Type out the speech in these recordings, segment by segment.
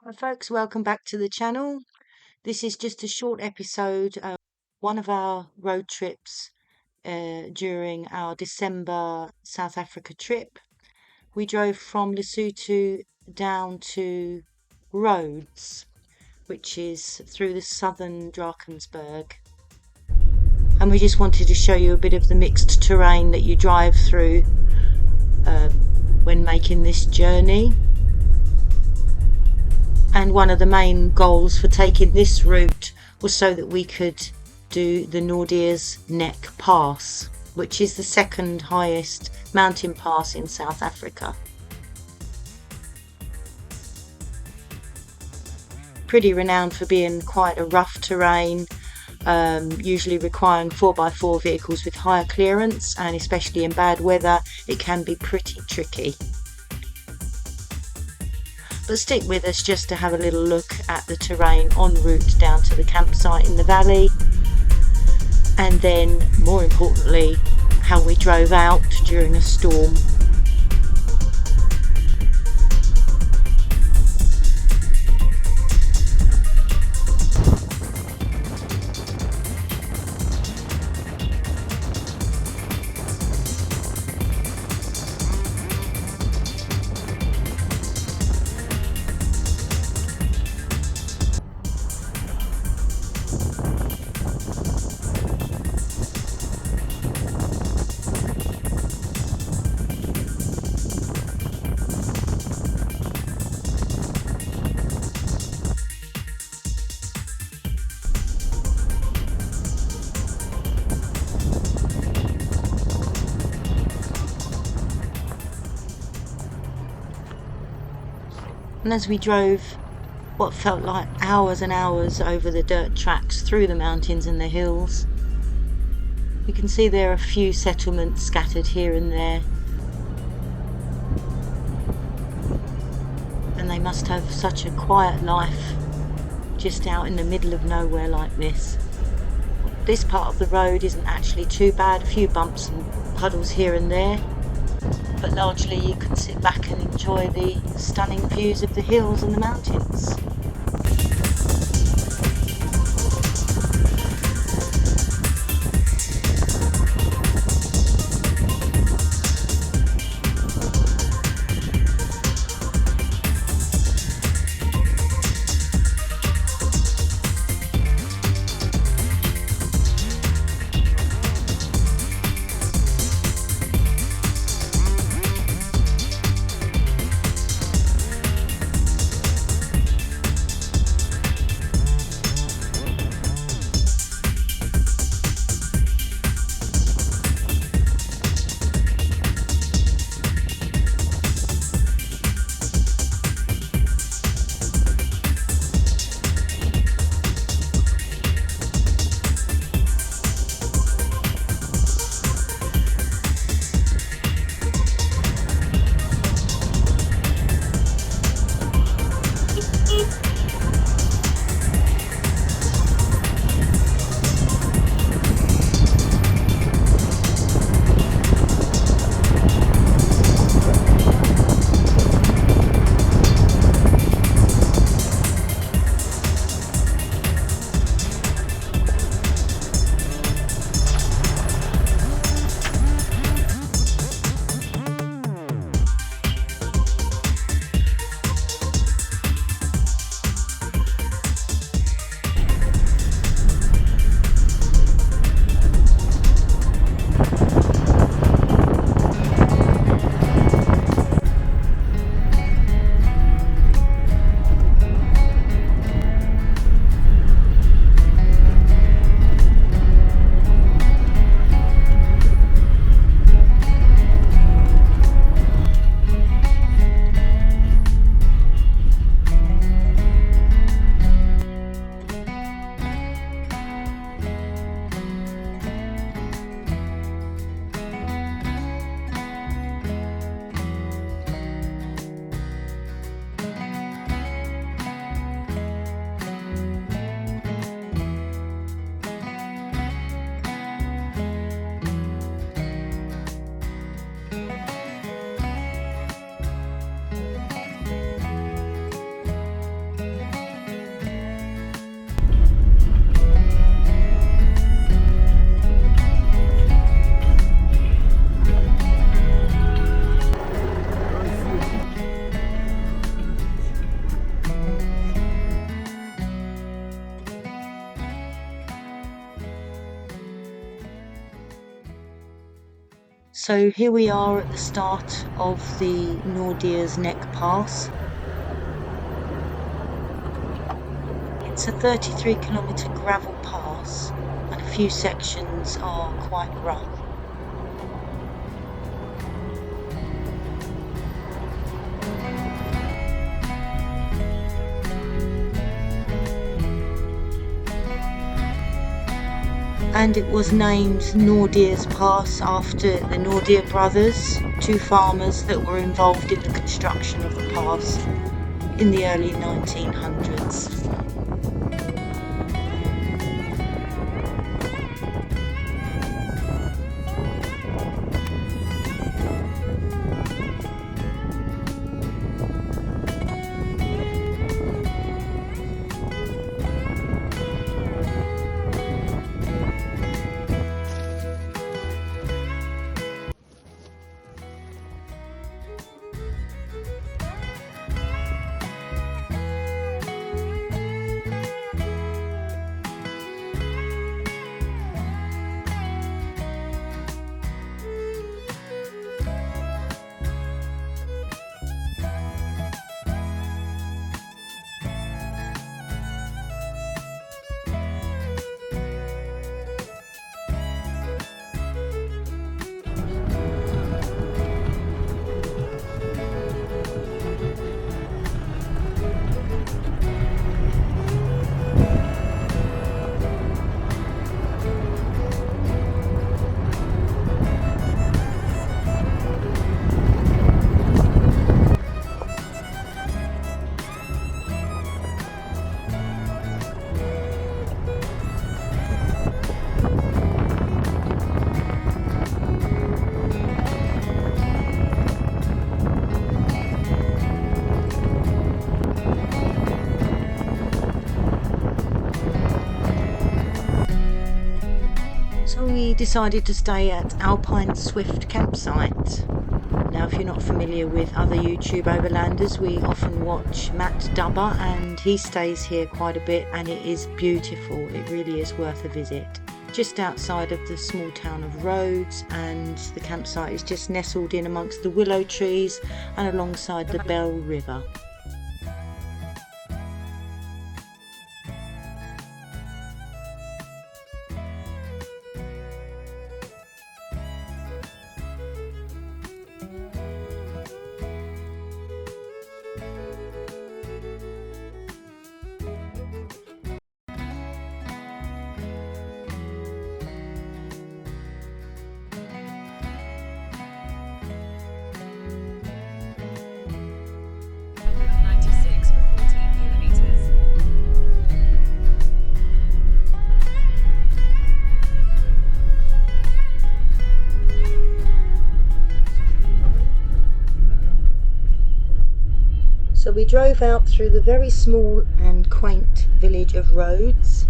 Hi folks, welcome back to the channel. This is just a short episode of one of our road trips during our December South Africa trip. We drove from Lesotho down to Rhodes, which is through the southern Drakensberg. And we just wanted to show you a bit of the mixed terrain that you drive through when making this journey. And one of the main goals for taking this route was so that we could do the Naude's Neck Pass, which is the second highest mountain pass in South Africa. Pretty renowned for being quite a rough terrain, usually requiring 4x4 vehicles with higher clearance, and especially in bad weather it can be pretty tricky. But stick with us just to have a little look at the terrain en route down to the campsite in the valley, and then more importantly how we drove out during a storm. And as we drove what felt like hours and hours over the dirt tracks through the mountains and the hills, you can see there are a few settlements scattered here and there, and they must have such a quiet life just out in the middle of nowhere like this. This part of the road isn't actually too bad, a few bumps and puddles here and there, but largely you can sit back and enjoy the stunning views of the hills and the mountains. So here we are at the start of the Naude's Neck Pass. It's a 33-kilometre gravel pass and a few sections are quite rough. And it was named Naude's Pass after the Naude brothers, two farmers that were involved in the construction of the pass in the early 1900s. So we decided to stay at Alpine Swift campsite. Now, if you're not familiar with other YouTube overlanders, we often watch Matt Dubber, and he stays here quite a bit, and it is beautiful. It really is worth a visit. Just outside of the small town of Rhodes, and the campsite is just nestled in amongst the willow trees and alongside the Bell River. So we drove out through the very small and quaint village of Rhodes.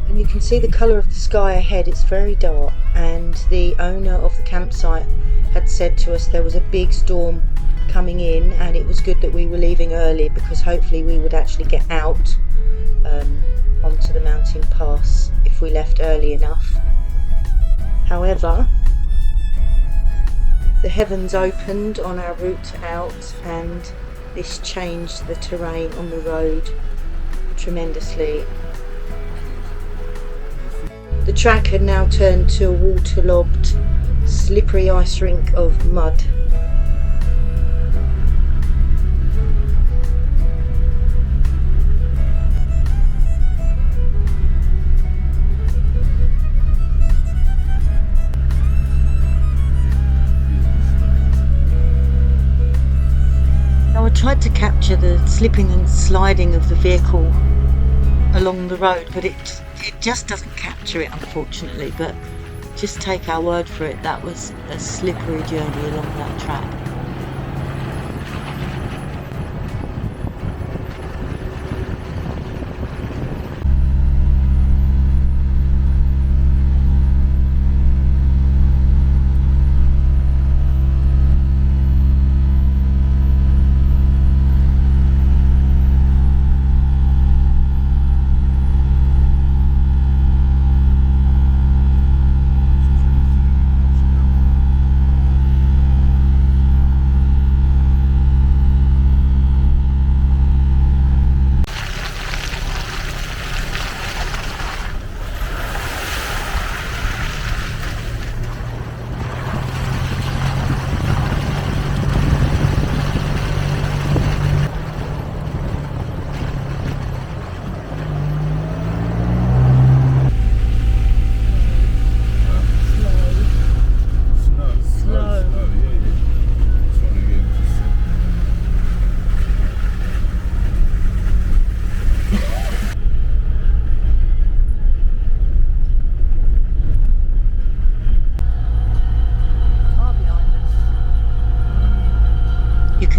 And you can see the colour of the sky ahead. It's very dark, and the owner of the campsite had said to us there was a big storm coming in, and it was good that we were leaving early because hopefully we would actually get out onto the mountain pass if we left early enough. However, the heavens opened on our route out, and this changed the terrain on the road tremendously. The track had now turned to a waterlogged, slippery ice rink of mud. Now, I tried to capture the slipping and sliding of the vehicle along the road, but it just doesn't capture it, unfortunately. But just take our word for it, that was a slippery journey along that track.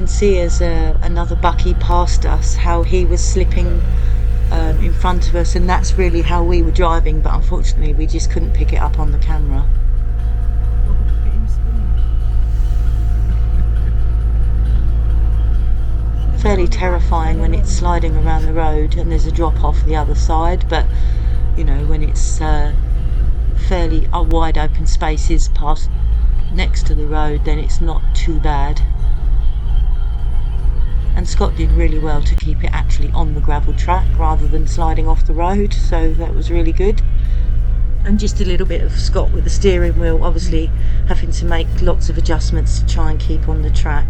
can see as another bucky passed us, how he was slipping in front of us, and that's really how we were driving, but unfortunately we just couldn't pick it up on the camera. Fairly terrifying when it's sliding around the road and there's a drop off the other side, but you know, when it's fairly wide open spaces past next to the road, then it's not too bad. And Scott did really well to keep it actually on the gravel track rather than sliding off the road, so that was really good. And just a little bit of Scott with the steering wheel, obviously having to make lots of adjustments to try and keep on the track.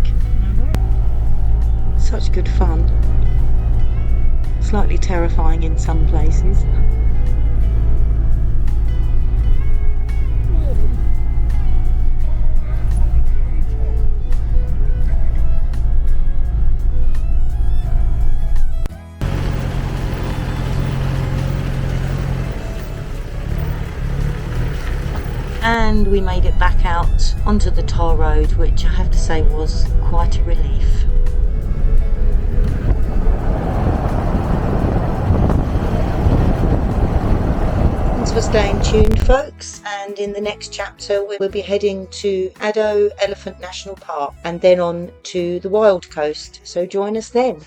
Such good fun. Slightly terrifying in some places. And we made it back out onto the tar road, which I have to say was quite a relief. Thanks for staying tuned, folks, and in the next chapter we'll be heading to Addo Elephant National Park and then on to the Wild Coast, so join us then.